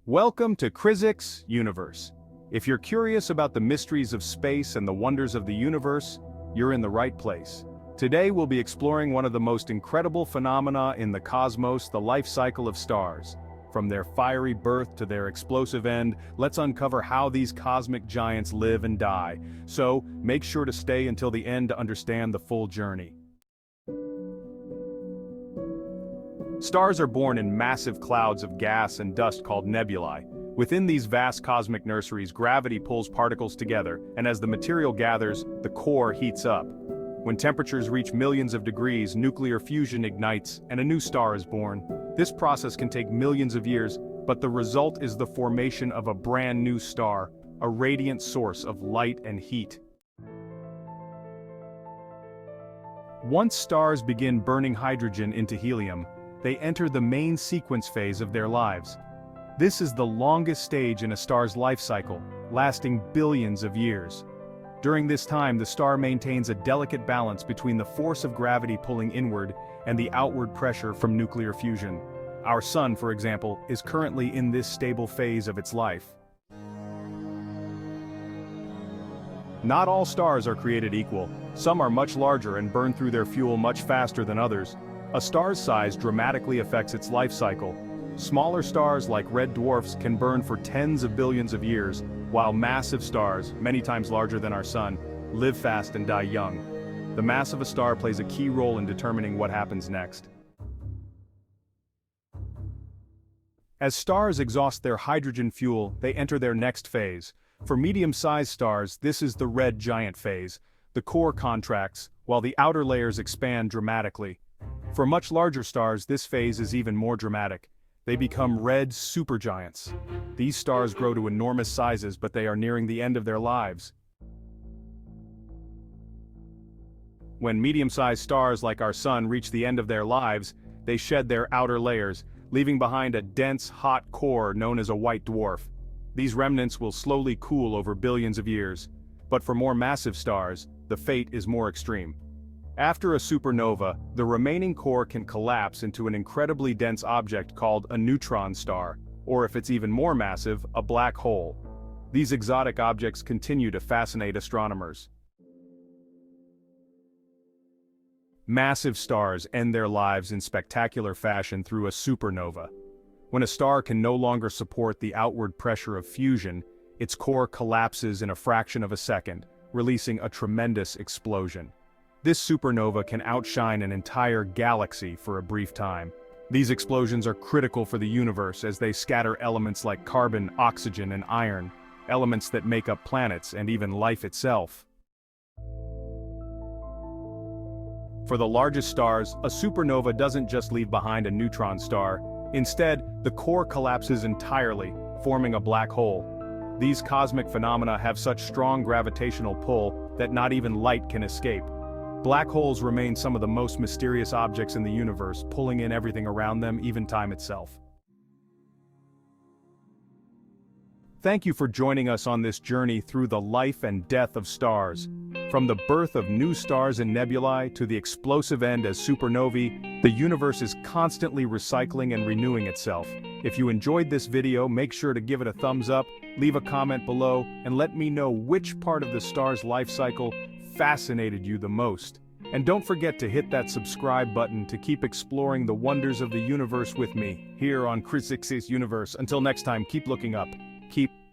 Welcome to Krizixx.Universe. If you're curious about the mysteries of space and the wonders of the universe, you're in the right place. Today we'll be exploring one of the most incredible phenomena in the cosmos, the life cycle of stars. From their fiery birth to their explosive end, let's uncover how these cosmic giants live and die. So, make sure to stay until the end to understand the full journey. Stars are born in massive clouds of gas and dust called nebulae. Within these vast cosmic nurseries, gravity pulls particles together, and as the material gathers, the core heats up. When temperatures reach millions of degrees, nuclear fusion ignites, and a new star is born. This process can take millions of years, but the result is the formation of a brand new star, a radiant source of light and heat. Once stars begin burning hydrogen into helium, they enter the main sequence phase of their lives. This is the longest stage in a star's life cycle, lasting billions of years. During this time, the star maintains a delicate balance between the force of gravity pulling inward and the outward pressure from nuclear fusion. Our Sun, for example, is currently in this stable phase of its life. Not all stars are created equal. Some are much larger and burn through their fuel much faster than others. A star's size dramatically affects its life cycle. Smaller stars like red dwarfs can burn for tens of billions of years, while massive stars, many times larger than our Sun, live fast and die young. The mass of a star plays a key role in determining what happens next. As stars exhaust their hydrogen fuel, they enter their next phase. For medium-sized stars, this is the red giant phase. The core contracts, while the outer layers expand dramatically. For much larger stars, this phase is even more dramatic. They become red supergiants. These stars grow to enormous sizes, but they are nearing the end of their lives. When medium-sized stars like our Sun reach the end of their lives, they shed their outer layers, leaving behind a dense, hot core known as a white dwarf. These remnants will slowly cool over billions of years. But for more massive stars, the fate is more extreme. After a supernova, the remaining core can collapse into an incredibly dense object called a neutron star, or if it's even more massive, a black hole. These exotic objects continue to fascinate astronomers. Massive stars end their lives in spectacular fashion through a supernova. When a star can no longer support the outward pressure of fusion, its core collapses in a fraction of a second, releasing a tremendous explosion. This supernova can outshine an entire galaxy for a brief time. These explosions are critical for the universe as they scatter elements like carbon, oxygen, and iron, elements that make up planets and even life itself. For the largest stars, a supernova doesn't just leave behind a neutron star. Instead, the core collapses entirely, forming a black hole. These cosmic phenomena have such strong gravitational pull that not even light can escape. Black holes remain some of the most mysterious objects in the universe, pulling in everything around them, even time itself. Thank you for joining us on this journey through the life and death of stars. From the birth of new stars and nebulae to the explosive end as supernovae, the universe is constantly recycling and renewing itself. If you enjoyed this video, make sure to give it a thumbs up, leave a comment below, and let me know which part of the star's life cycle fascinated you the most. And don't forget to hit that subscribe button to keep exploring the wonders of the universe with me, here on Krizixx.Universe. Until next time, keep looking up, keep